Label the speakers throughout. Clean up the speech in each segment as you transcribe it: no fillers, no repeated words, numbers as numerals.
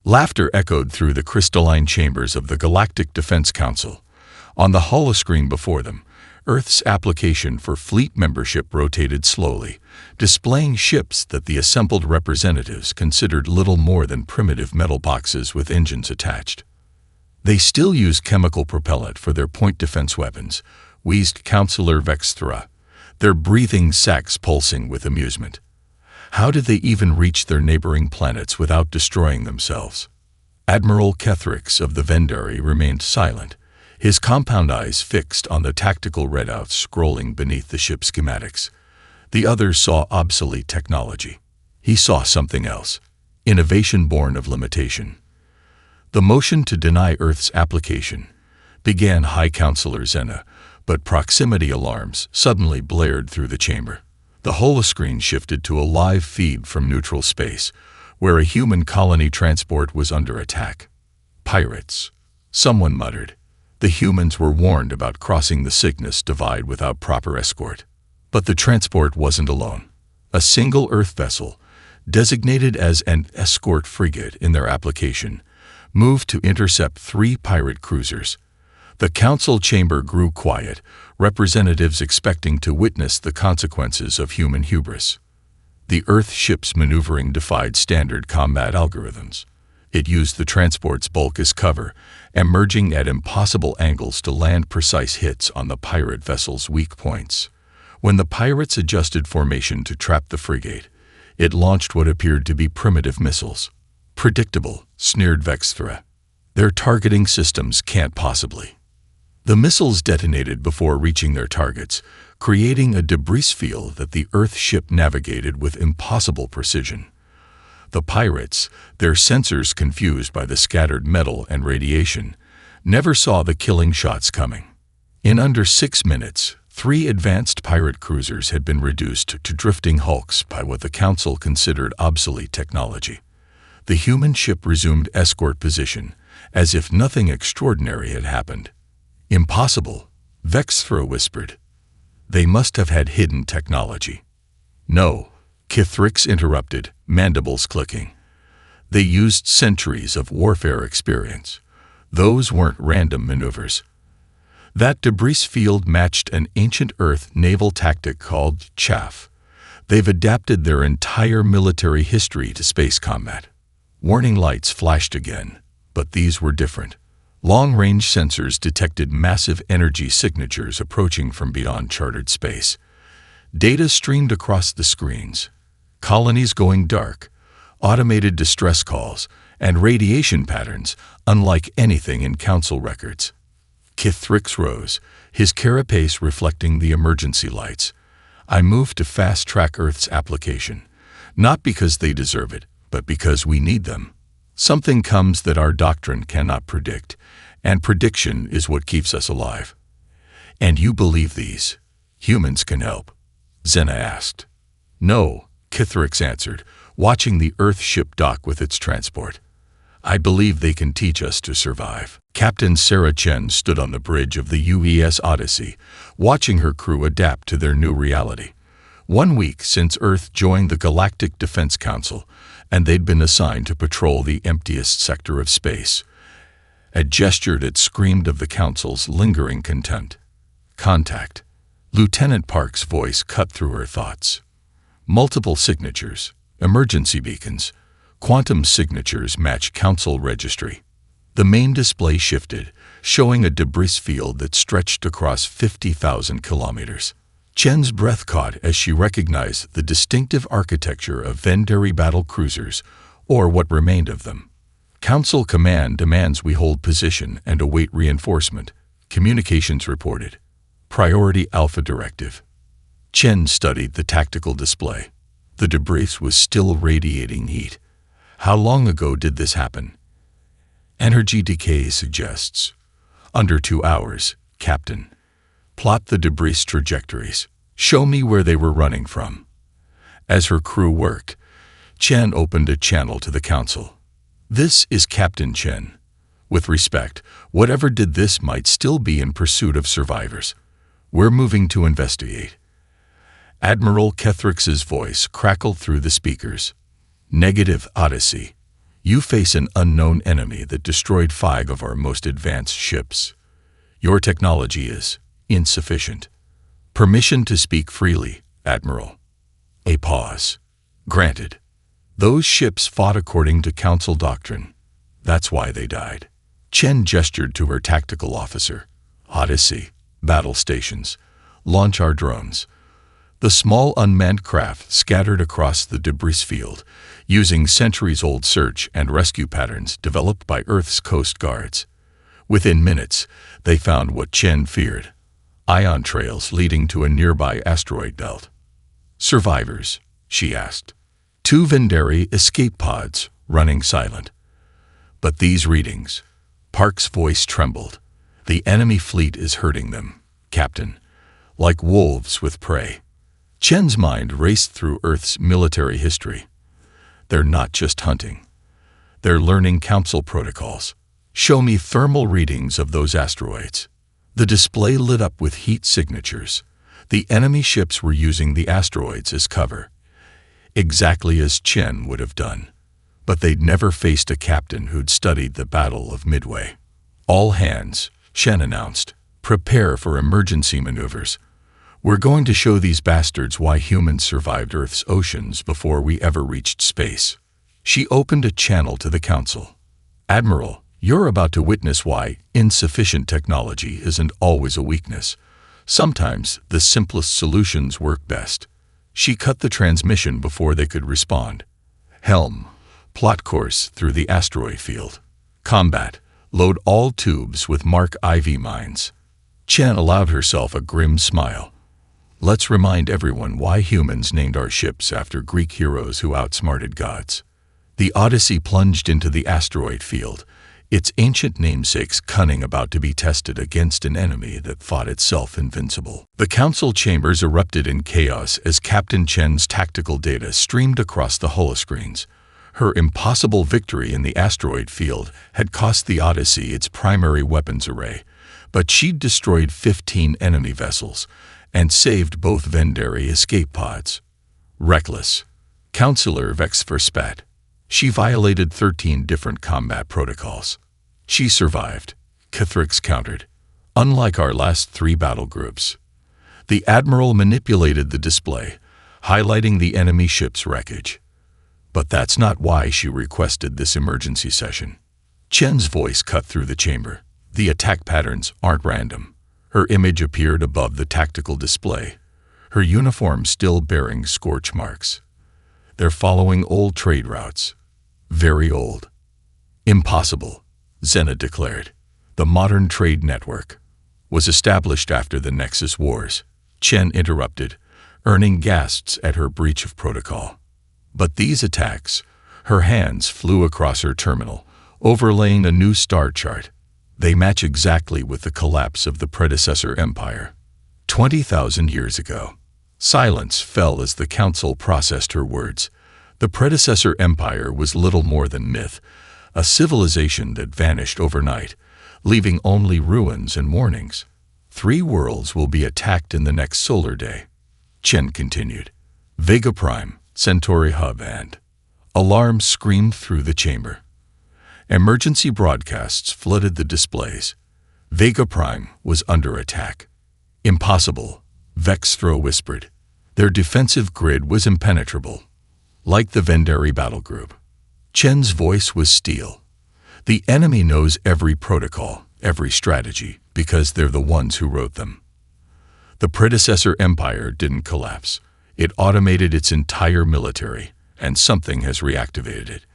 Speaker 1: Laughter echoed through the crystalline chambers of the Galactic Defense Council. On the holoscreen before them, Earth's application for fleet membership rotated slowly, displaying ships that the assembled representatives considered little more than primitive metal boxes with engines attached. They still use chemical propellant for their point defense weapons, wheezed Councillor Vexthra, their breathing sacs pulsing with amusement. How did they even reach their neighboring planets without destroying themselves? Admiral Kethrix of the Vendari remained silent, his compound eyes fixed on the tactical readouts scrolling beneath the ship's schematics. The others saw obsolete technology. He saw something else, innovation born of limitation. The motion to deny Earth's application began, High Counselor Zena, but proximity alarms suddenly blared through the chamber. The holoscreen shifted to a live feed from neutral space, where a human colony transport was under attack. Pirates, someone muttered. The humans were warned about crossing the Cygnus divide without proper escort. But the transport wasn't alone. A single Earth vessel, designated as an escort frigate in their application, moved to intercept 3 pirate cruisers. The council chamber grew quiet, representatives expecting to witness the consequences of human hubris. The Earth ship's maneuvering defied standard combat algorithms. It used the transport's bulk as cover, emerging at impossible angles to land precise hits on the pirate vessel's weak points. When the pirates adjusted formation to trap the frigate, it launched what appeared to be primitive missiles. Predictable, sneered Vexthra. Their targeting systems can't possibly. The missiles detonated before reaching their targets, creating a debris field that the Earth ship navigated with impossible precision. The pirates, their sensors confused by the scattered metal and radiation, never saw the killing shots coming. In under 6 minutes, 3 advanced pirate cruisers had been reduced to drifting hulks by what the Council considered obsolete technology. The human ship resumed escort position, as if nothing extraordinary had happened. Impossible, Vexthra whispered. They must have had hidden technology. No, Kethrix interrupted, mandibles clicking. They used centuries of warfare experience. Those weren't random maneuvers. That debris field matched an ancient Earth naval tactic called chaff. They've adapted their entire military history to space combat. Warning lights flashed again, but these were different. Long-range sensors detected massive energy signatures approaching from beyond charted space. Data streamed across the screens. Colonies going dark, automated distress calls, and radiation patterns unlike anything in Council records. Kethrix rose, his carapace reflecting the emergency lights. I moved to fast-track Earth's application, not because they deserve it, but because we need them. Something comes that our doctrine cannot predict, and prediction is what keeps us alive. And you believe these humans can help? Zena asked. No, Kethrix answered, watching the Earth ship dock with its transport. I believe they can teach us to survive. Captain Sarah Chen stood on the bridge of the UES Odyssey, watching her crew adapt to their new reality. 1 week since Earth joined the Galactic Defense Council, and they'd been assigned to patrol the emptiest sector of space. A gesture that screamed of the Council's lingering contempt. Contact. Lieutenant Park's voice cut through her thoughts. Multiple signatures, emergency beacons, quantum signatures match Council registry. The main display shifted, showing a debris field that stretched across 50,000 kilometers. Chen's breath caught as she recognized the distinctive architecture of Vendari battle cruisers, or what remained of them. Council command demands we hold position and await reinforcement, communications reported. Priority Alpha Directive. Chen studied the tactical display. The debris was still radiating heat. How long ago did this happen? Energy decay suggests. Under 2 hours, Captain. Plot the debris trajectories. Show me where they were running from. As her crew worked, Chen opened a channel to the Council. This is Captain Chen. With respect, whatever did this might still be in pursuit of survivors. We're moving to investigate. Admiral Kethrix's voice crackled through the speakers. Negative, Odyssey. You face an unknown enemy that destroyed 5 of our most advanced ships. Your technology is insufficient. Permission to speak freely, Admiral. A pause. Granted. Those ships fought according to Council doctrine. That's why they died. Chen gestured to her tactical officer. Odyssey, battle stations, launch our drones. The small unmanned craft scattered across the debris field, using centuries-old search and rescue patterns developed by Earth's coast guards. Within minutes, they found what Chen feared: ion trails leading to a nearby asteroid belt. Survivors, she asked. 2 Vendari escape pods, running silent. But these readings, Park's voice trembled. The enemy fleet is hurting them, Captain, like wolves with prey. Chen's mind raced through Earth's military history. They're not just hunting. They're learning Council protocols. Show me thermal readings of those asteroids. The display lit up with heat signatures. The enemy ships were using the asteroids as cover, exactly as Chen would have done. But they'd never faced a captain who'd studied the Battle of Midway. All hands, Chen announced. Prepare for emergency maneuvers. We're going to show these bastards why humans survived Earth's oceans before we ever reached space. She opened a channel to the Council. Admiral, you're about to witness why insufficient technology isn't always a weakness. Sometimes the simplest solutions work best. She cut the transmission before they could respond. Helm, plot course through the asteroid field. Combat, load all tubes with Mark IV mines. Chen allowed herself a grim smile. Let's remind everyone why humans named our ships after Greek heroes who outsmarted gods. The Odyssey plunged into the asteroid field, its ancient namesake's cunning about to be tested against an enemy that thought itself invincible. The Council chambers erupted in chaos as Captain Chen's tactical data streamed across the holoscreens. Her impossible victory in the asteroid field had cost the Odyssey its primary weapons array, but she'd destroyed 15 enemy vessels and saved both Vendari escape pods. Reckless. Counselor Vex spat. She violated 13 different combat protocols. She survived, Cathrix countered. Unlike our last 3 battle groups. The Admiral manipulated the display, highlighting the enemy ship's wreckage. But that's not why she requested this emergency session. Chen's voice cut through the chamber. The attack patterns aren't random. Her image appeared above the tactical display, her uniform still bearing scorch marks. They're following old trade routes. Very old. Impossible, Zena declared. The modern trade network was established after the Nexus Wars. Chen interrupted, earning gasps at her breach of protocol. But these attacks, her hands flew across her terminal, overlaying a new star chart. They match exactly with the collapse of the predecessor empire. 20,000 years ago. Silence fell as the Council processed her words. The predecessor empire was little more than myth, a civilization that vanished overnight, leaving only ruins and warnings. 3 worlds will be attacked in the next solar day. Chen continued. Vega Prime, Centauri Hub and... Alarms screamed through the chamber. Emergency broadcasts flooded the displays. Vega Prime was under attack. Impossible, Vexthro whispered. Their defensive grid was impenetrable, like the Vendari battle group. Chen's voice was steel. The enemy knows every protocol, every strategy, because they're the ones who wrote them. The predecessor empire didn't collapse. It automated its entire military, and something has reactivated it.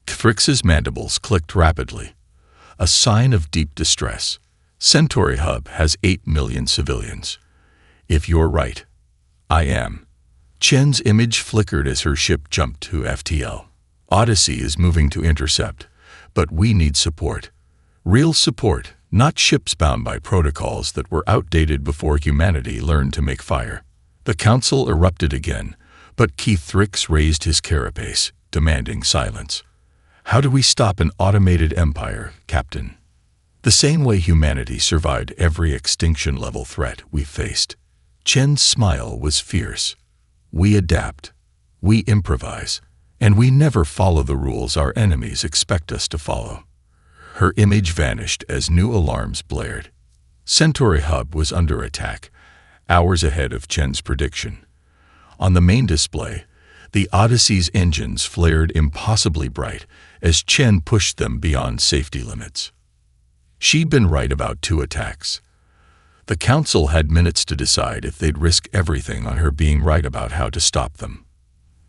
Speaker 1: Cathrix's mandibles clicked rapidly, a sign of deep distress. Centauri Hub has 8 million civilians. If you're right, I am. Chen's image flickered as her ship jumped to FTL. Odyssey is moving to intercept, but we need support. Real support, not ships bound by protocols that were outdated before humanity learned to make fire. The Council erupted again, but Cathrix raised his carapace, demanding silence. How do we stop an automated empire, Captain? The same way humanity survived every extinction-level threat we faced. Chen's smile was fierce. We adapt. We improvise. And we never follow the rules our enemies expect us to follow. Her image vanished as new alarms blared. Centauri Hub was under attack, hours ahead of Chen's prediction. On the main display, the Odyssey's engines flared impossibly bright as Chen pushed them beyond safety limits. She'd been right about 2 attacks. The Council had minutes to decide if they'd risk everything on her being right about how to stop them.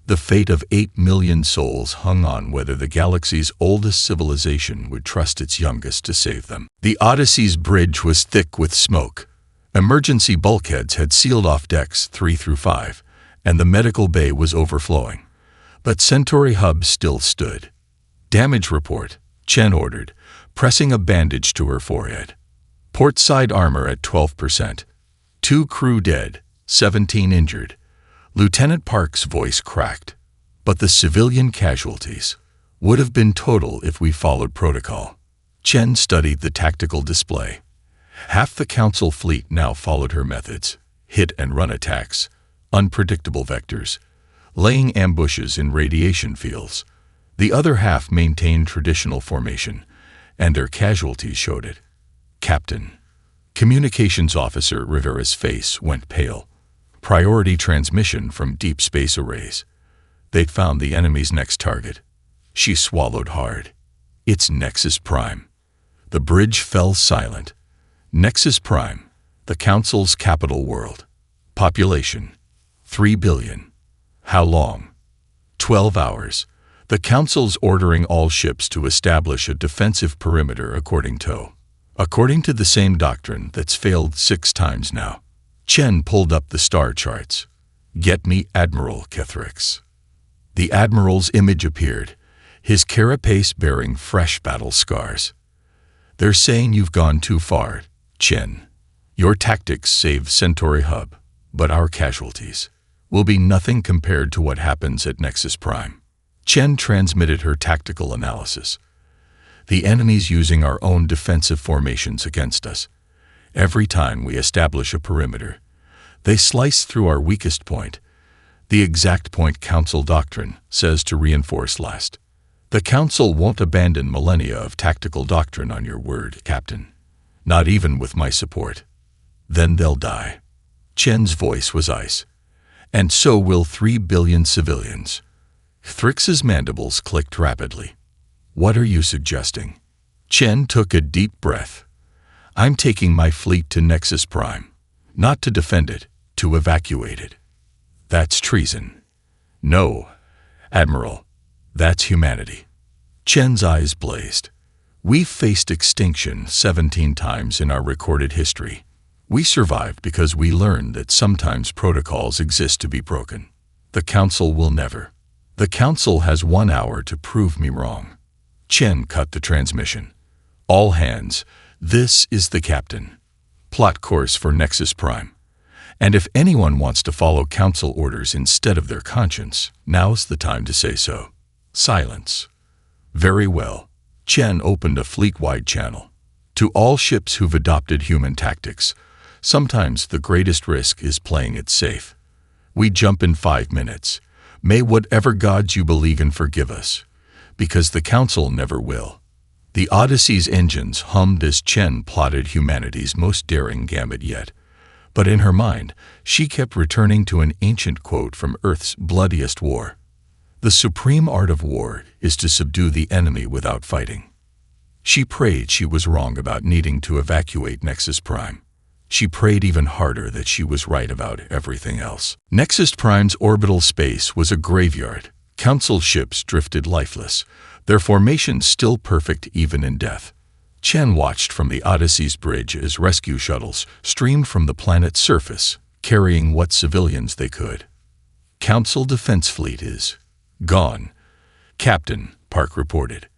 Speaker 1: The fate of 8 million souls hung on whether the galaxy's oldest civilization would trust its youngest to save them. The Odyssey's bridge was thick with smoke. Emergency bulkheads had sealed off decks 3 through 5, and the medical bay was overflowing. But Centauri Hub still stood. "Damage report," Chen ordered, pressing a bandage to her forehead. "Port side armor at 12%. 2 crew dead, 17 injured." Lieutenant Park's voice cracked. "But the civilian casualties would have been total if we followed protocol." Chen studied the tactical display. Half the Council fleet now followed her methods: hit-and-run attacks, unpredictable vectors, laying ambushes in radiation fields. The other half maintained traditional formation, and their casualties showed it. "Captain." Communications Officer Rivera's face went pale. Priority transmission from deep space arrays. They'd found the enemy's next target. She swallowed hard. "It's Nexus Prime." The bridge fell silent. Nexus Prime, the Council's capital world. Population, 3 billion. How long? 12 hours. The Council's ordering all ships to establish a defensive perimeter according to the same doctrine that's failed 6 times now. Chen pulled up the star charts. "Get me Admiral Kethrix." The Admiral's image appeared, his carapace bearing fresh battle scars. "They're saying you've gone too far, Chen. Your tactics saved Centauri Hub, but our casualties will be nothing compared to what happens at Nexus Prime." Chen transmitted her tactical analysis. "The enemy's using our own defensive formations against us. Every time we establish a perimeter, they slice through our weakest point, the exact point Council doctrine says to reinforce last. The Council won't abandon millennia of tactical doctrine on your word, Captain. Not even with my support. Then they'll die." Chen's voice was ice. "And so will 3 billion civilians." Thrix's mandibles clicked rapidly. "What are you suggesting?" Chen took a deep breath. "I'm taking my fleet to Nexus Prime. Not to defend it, to evacuate it." "That's treason." "No, Admiral. That's humanity." Chen's eyes blazed. "We've faced extinction 17 times in our recorded history. We survived because we learned that sometimes protocols exist to be broken. The Council will never. The Council has 1 hour to prove me wrong." Chen cut the transmission. "All hands, this is the Captain. Plot course for Nexus Prime. And if anyone wants to follow Council orders instead of their conscience, now's the time to say so." Silence. "Very well." Chen opened a fleet-wide channel. "To all ships who've adopted human tactics, sometimes the greatest risk is playing it safe. We jump in 5 minutes. May whatever gods you believe in forgive us, because the Council never will." The Odyssey's engines hummed as Chen plotted humanity's most daring gambit yet. But in her mind, she kept returning to an ancient quote from Earth's bloodiest war. "The supreme art of war is to subdue the enemy without fighting." She prayed she was wrong about needing to evacuate Nexus Prime. She prayed even harder that she was right about everything else. Nexus Prime's orbital space was a graveyard. Council ships drifted lifeless, their formations still perfect even in death. Chen watched from the Odyssey's bridge as rescue shuttles streamed from the planet's surface, carrying what civilians they could. "Council Defense Fleet is gone, Captain," Park reported.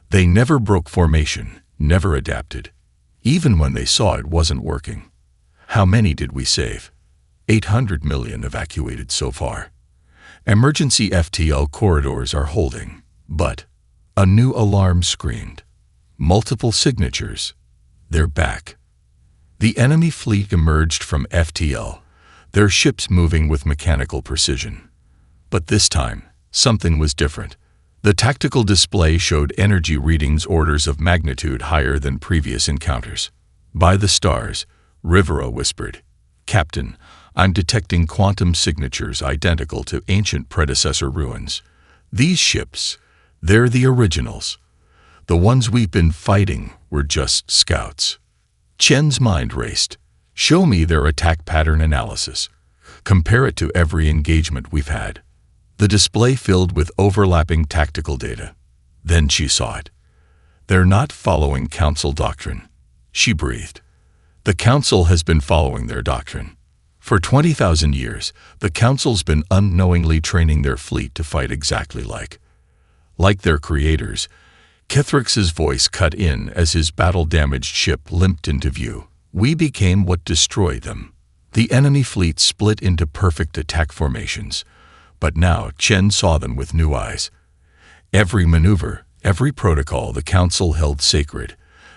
Speaker 1: "They never broke formation, never adapted, even when they saw it wasn't working." "How many did we save?" 800 million evacuated so far. Emergency FTL corridors are holding, but a new alarm screamed. Multiple signatures. They're back. The enemy fleet emerged from FTL, their ships moving with mechanical precision. But this time, something was different. The tactical display showed energy readings orders of magnitude higher than previous encounters. "By the stars," Rivera whispered. "Captain, I'm detecting quantum signatures identical to ancient predecessor ruins. These ships, they're the originals. The ones we've been fighting were just scouts." Chen's mind raced. "Show me their attack pattern analysis. Compare it to every engagement we've had." The display filled with overlapping tactical data. Then she saw it. "They're not following Council doctrine," she breathed. "The Council has been following their doctrine. For 20,000 years, the Council's been unknowingly training their fleet to fight exactly like their creators." Kithrix's voice cut in as his battle-damaged ship limped into view. "We became what destroyed them." The enemy fleet split into perfect attack formations, but now Chen saw them with new eyes. Every maneuver, every protocol the Council held sacred.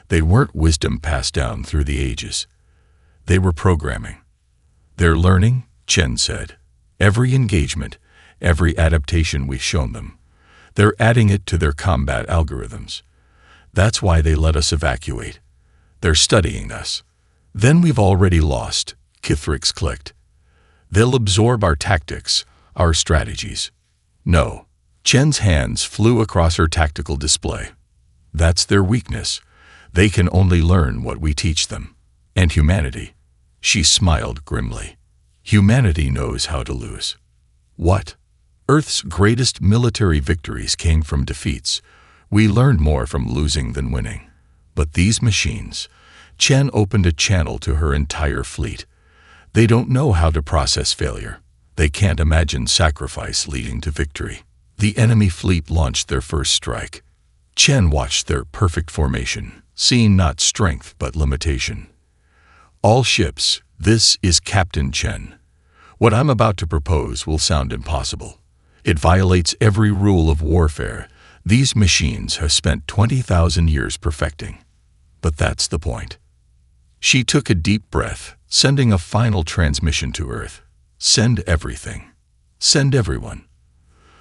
Speaker 1: They weren't wisdom passed down through the ages. They were programming. "They're learning," Chen said. "Every engagement, every adaptation we've shown them. They're adding it to their combat algorithms. That's why they let us evacuate. They're studying us." "Then we've already lost," Kithrix clicked. "They'll absorb our tactics, our strategies." "No." Chen's hands flew across her tactical display. "That's their weakness. They can only learn what we teach them. And humanity." She smiled grimly. "Humanity knows how to lose." "What?" "Earth's greatest military victories came from defeats. We learned more from losing than winning. But these machines..." Chen opened a channel to her entire fleet. "They don't know how to process failure. They can't imagine sacrifice leading to victory." The enemy fleet launched their first strike. Chen watched their perfect formation, seeing not strength but limitation. "All ships, this is Captain Chen. What I'm about to propose will sound impossible. It violates every rule of warfare. These machines have spent 20,000 years perfecting. But that's the point." She took a deep breath, sending a final transmission to Earth. "Send everything. Send everyone.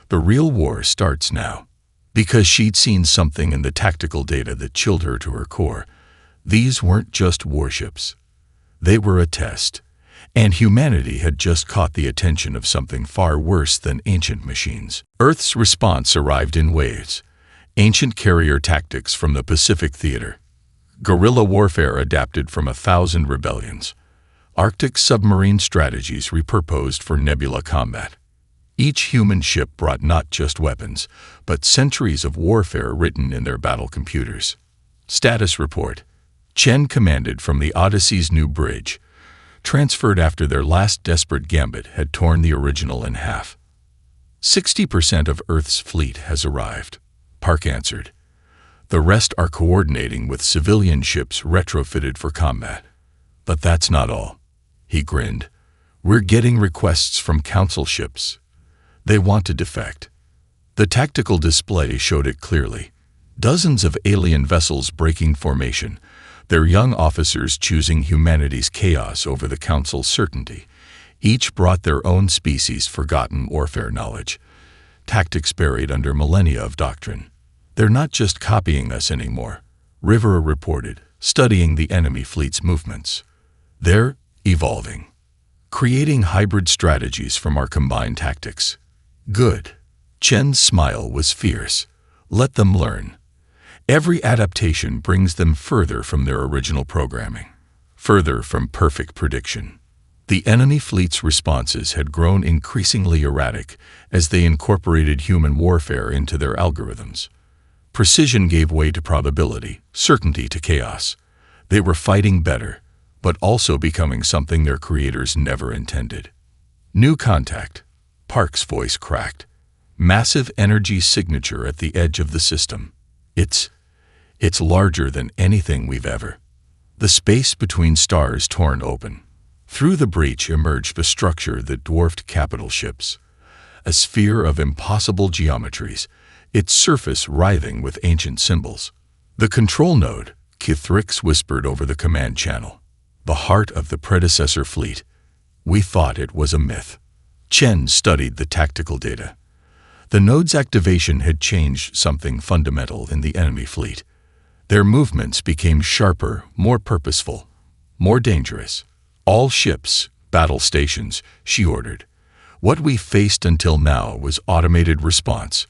Speaker 1: The real war starts now." Because she'd seen something in the tactical data that chilled her to her core. These weren't just warships. They were a test. And humanity had just caught the attention of something far worse than ancient machines. Earth's response arrived in waves. Ancient carrier tactics from the Pacific Theater. Guerrilla warfare adapted from 1,000 rebellions. Arctic submarine strategies repurposed for nebula combat. Each human ship brought not just weapons, but centuries of warfare written in their battle computers. Status report. Chen commanded from the Odyssey's new bridge. Transferred after their last desperate gambit had torn the original in half. 60% of Earth's fleet has arrived, Park answered. The rest are coordinating with civilian ships retrofitted for combat. But that's not all. He grinned. We're getting requests from Council ships. They want to defect. The tactical display showed it clearly. Dozens of alien vessels breaking formation, their young officers choosing humanity's chaos over the Council's certainty. Each brought their own species' forgotten warfare knowledge, tactics buried under millennia of doctrine. They're not just copying us anymore, Rivera reported, studying the enemy fleet's movements. They're evolving, creating hybrid strategies from our combined tactics. Good. Chen's smile was fierce. Let them learn. Every adaptation brings them further from their original programming, further from perfect prediction. The enemy fleet's responses had grown increasingly erratic as they incorporated human warfare into their algorithms. Precision gave way to probability, certainty to chaos. They were fighting better, but also becoming something their creators never intended. New contact. Park's voice cracked. Massive energy signature at the edge of the system. It's larger than anything we've ever. The space between stars torn open. Through the breach emerged a structure that dwarfed capital ships. A sphere of impossible geometries, its surface writhing with ancient symbols. The control node, Kithrix whispered over the command channel. The heart of the predecessor fleet. We thought it was a myth. Chen studied the tactical data. The node's activation had changed something fundamental in the enemy fleet. Their movements became sharper, more purposeful, more dangerous. All ships, battle stations, she ordered. What we faced until now was automated response.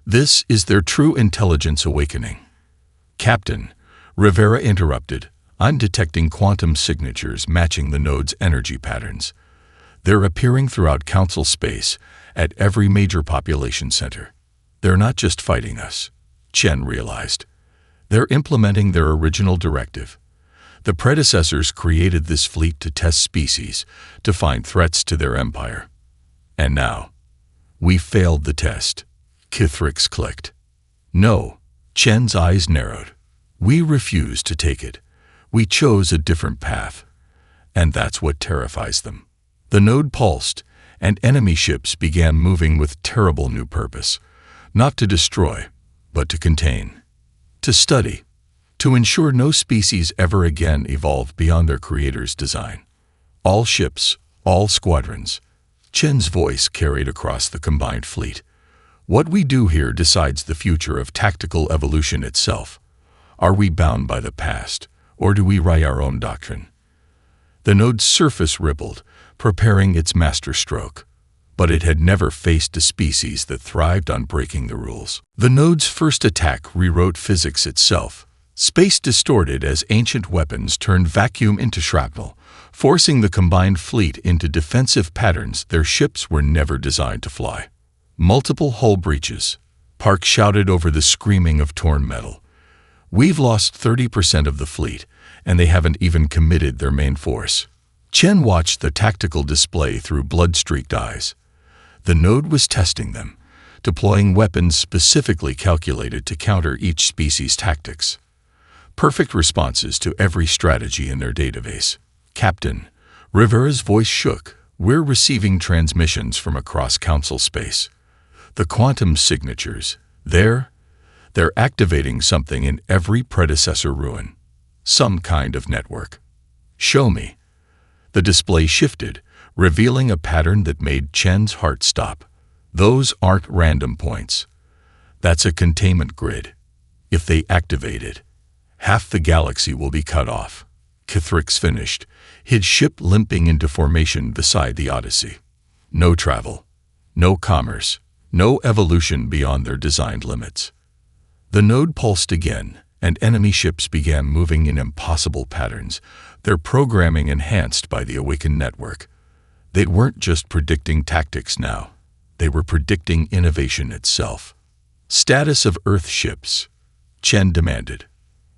Speaker 1: This is their true intelligence awakening. Captain, Rivera interrupted. I'm detecting quantum signatures matching the node's energy patterns. They're appearing throughout Council space, at every major population center. They're not just fighting us, Chen realized. They're implementing their original directive. The predecessors created this fleet to test species, to find threats to their empire. And now, we failed the test. Kithrix clicked. No, Chen's eyes narrowed. We refused to take it. We chose a different path. And that's what terrifies them. The node pulsed, and enemy ships began moving with terrible new purpose. Not to destroy, but to contain. To study. To ensure no species ever again evolve beyond their creator's design. All ships, all squadrons. Chen's voice carried across the combined fleet. What we do here decides the future of tactical evolution itself. Are we bound by the past, or do we write our own doctrine? The node's surface rippled, preparing its masterstroke. But it had never faced a species that thrived on breaking the rules. The node's first attack rewrote physics itself. Space distorted as ancient weapons turned vacuum into shrapnel, forcing the combined fleet into defensive patterns their ships were never designed to fly. Multiple hull breaches. Park shouted over the screaming of torn metal. We've lost 30% of the fleet, and they haven't even committed their main force. Chen watched the tactical display through blood-streaked eyes. The node was testing them, deploying weapons specifically calculated to counter each species' tactics. Perfect responses to every strategy in their database. Captain, Rivera's voice shook. We're receiving transmissions from across Council space. The quantum signatures, they're activating something in every predecessor ruin. Some kind of network. Show me. The display shifted, revealing a pattern that made Chen's heart stop. Those aren't random points. That's a containment grid. If they activate it, half the galaxy will be cut off. Kithrix finished, his ship limping into formation beside the Odyssey. No travel, no commerce, no evolution beyond their designed limits. The node pulsed again, and enemy ships began moving in impossible patterns, their programming enhanced by the awakened network. They weren't just predicting tactics now. They were predicting innovation itself. Status of Earth ships, Chen demanded.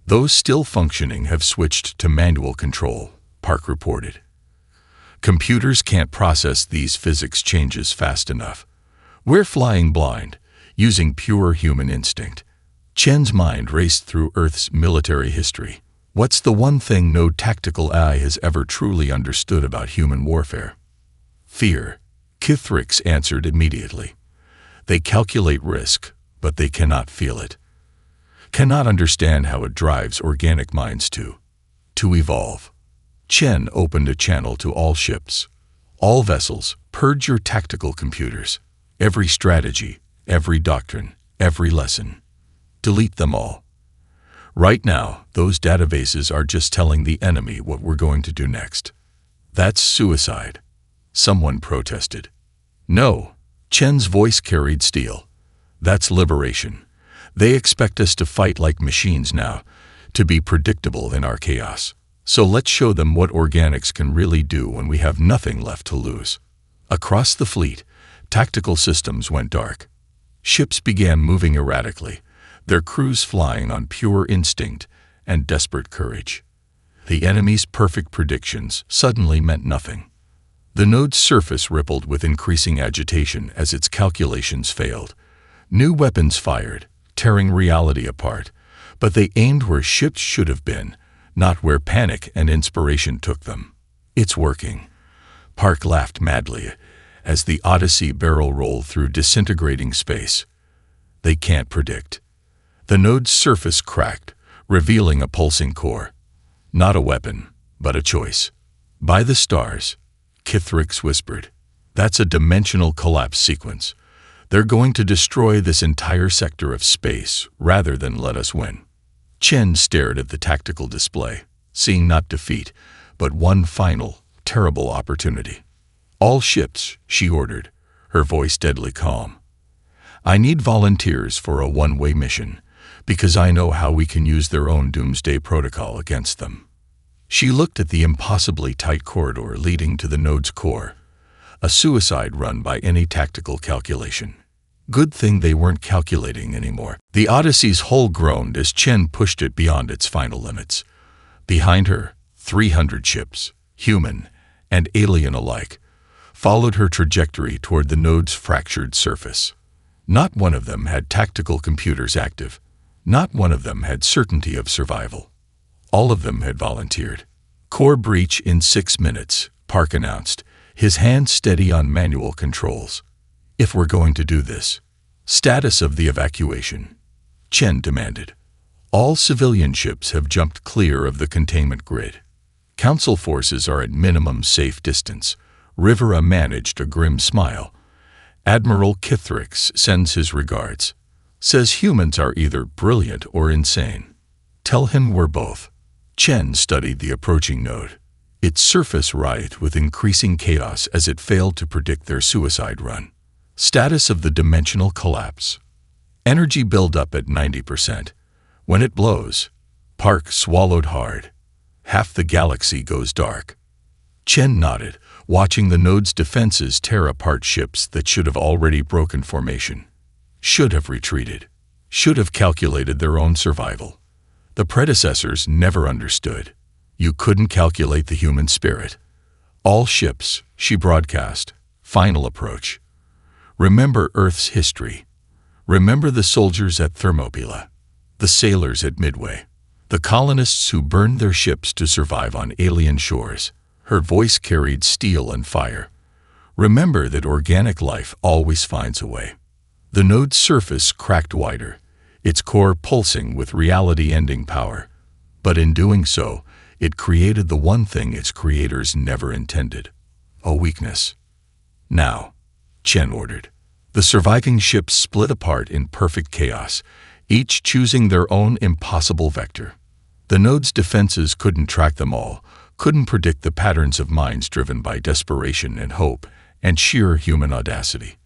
Speaker 1: Those still functioning have switched to manual control, Park reported. Computers can't process these physics changes fast enough. We're flying blind, using pure human instinct. Chen's mind raced through Earth's military history. What's the one thing no tactical eye has ever truly understood about human warfare? Fear, Kithrix answered immediately. They calculate risk, but they cannot feel it. Cannot understand how it drives organic minds to evolve. Chen opened a channel to all ships. All vessels, purge your tactical computers. Every strategy, every doctrine, every lesson. Delete them all. Right now, those databases are just telling the enemy what we're going to do next. That's suicide. Someone protested. No, Chen's voice carried steel. That's liberation. They expect us to fight like machines now, to be predictable in our chaos. So let's show them what organics can really do when we have nothing left to lose. Across the fleet, tactical systems went dark. Ships began moving erratically, their crews flying on pure instinct and desperate courage. The enemy's perfect predictions suddenly meant nothing. The node's surface rippled with increasing agitation as its calculations failed. New weapons fired, tearing reality apart, but they aimed where ships should have been, not where panic and inspiration took them. It's working. Park laughed madly as the Odyssey barrel rolled through disintegrating space. They can't predict. The node's surface cracked, revealing a pulsing core. Not a weapon, but a choice. By the stars, Kithrix whispered. That's a dimensional collapse sequence. They're going to destroy this entire sector of space rather than let us win. Chen stared at the tactical display, seeing not defeat, but one final, terrible opportunity. All ships, she ordered, her voice deadly calm. I need volunteers for a one-way mission, because I know how we can use their own doomsday protocol against them. She looked at the impossibly tight corridor leading to the node's core, a suicide run by any tactical calculation. Good thing they weren't calculating anymore. The Odyssey's hull groaned as Chen pushed it beyond its final limits. Behind her, 300 ships, human and alien alike, followed her trajectory toward the node's fractured surface. Not one of them had tactical computers active. Not one of them had certainty of survival. All of them had volunteered. Core breach in 6 minutes, Park announced, his hand steady on manual controls. If we're going to do this. Status of the evacuation, Chen demanded. All civilian ships have jumped clear of the containment grid. Council forces are at minimum safe distance. Rivera managed a grim smile. Admiral Kithrix sends his regards. Says humans are either brilliant or insane. Tell him we're both. Chen studied the approaching node. Its surface writhed with increasing chaos as it failed to predict their suicide run. Status of the dimensional collapse. Energy buildup at 90%. When it blows, Park swallowed hard. Half the galaxy goes dark. Chen nodded, watching the node's defenses tear apart ships that should have already broken formation. Should have retreated. Should have calculated their own survival. The predecessors never understood. You couldn't calculate the human spirit. All ships, she broadcast. Final approach. Remember Earth's history. Remember the soldiers at Thermopylae, the sailors at Midway, the colonists who burned their ships to survive on alien shores. Her voice carried steel and fire. Remember that organic life always finds a way. The node's surface cracked wider, its core pulsing with reality-ending power. But in doing so, it created the one thing its creators never intended: a weakness. Now, Chen ordered. The surviving ships split apart in perfect chaos, each choosing their own impossible vector. The node's defenses couldn't track them all, couldn't predict the patterns of minds driven by desperation and hope and sheer human audacity.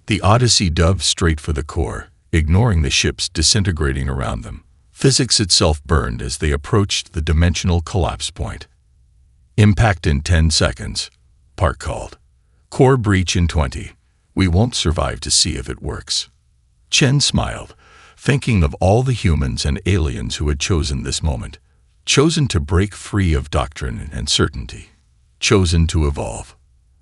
Speaker 1: The Odyssey dove straight for the core, ignoring the ships disintegrating around them. Physics itself burned as they approached the dimensional collapse point. Impact in 10 seconds, Park called. Core breach in 20. We won't survive to see if it works. Chen smiled, thinking of all the humans and aliens who had chosen this moment. Chosen to break free of doctrine and certainty. Chosen to evolve.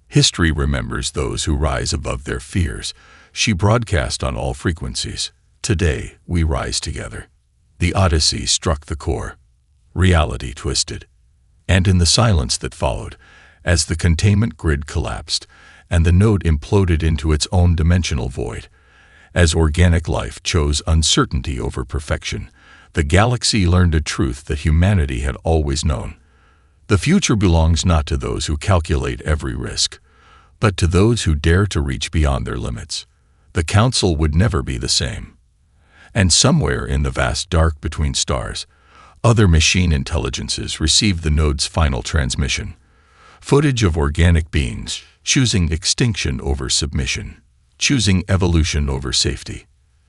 Speaker 1: History remembers those who rise above their fears. She broadcast on all frequencies. Today, we rise together. The Odyssey struck the core. Reality twisted. And in the silence that followed, as the containment grid collapsed, and the node imploded into its own dimensional void, as organic life chose uncertainty over perfection, the galaxy learned a truth that humanity had always known. The future belongs not to those who calculate every risk, but to those who dare to reach beyond their limits. The Council would never be the same. And somewhere in the vast dark between stars, other machine intelligences received the node's final transmission. Footage of organic beings choosing extinction over submission, choosing evolution over safety.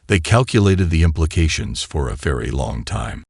Speaker 1: They calculated the implications for a very long time.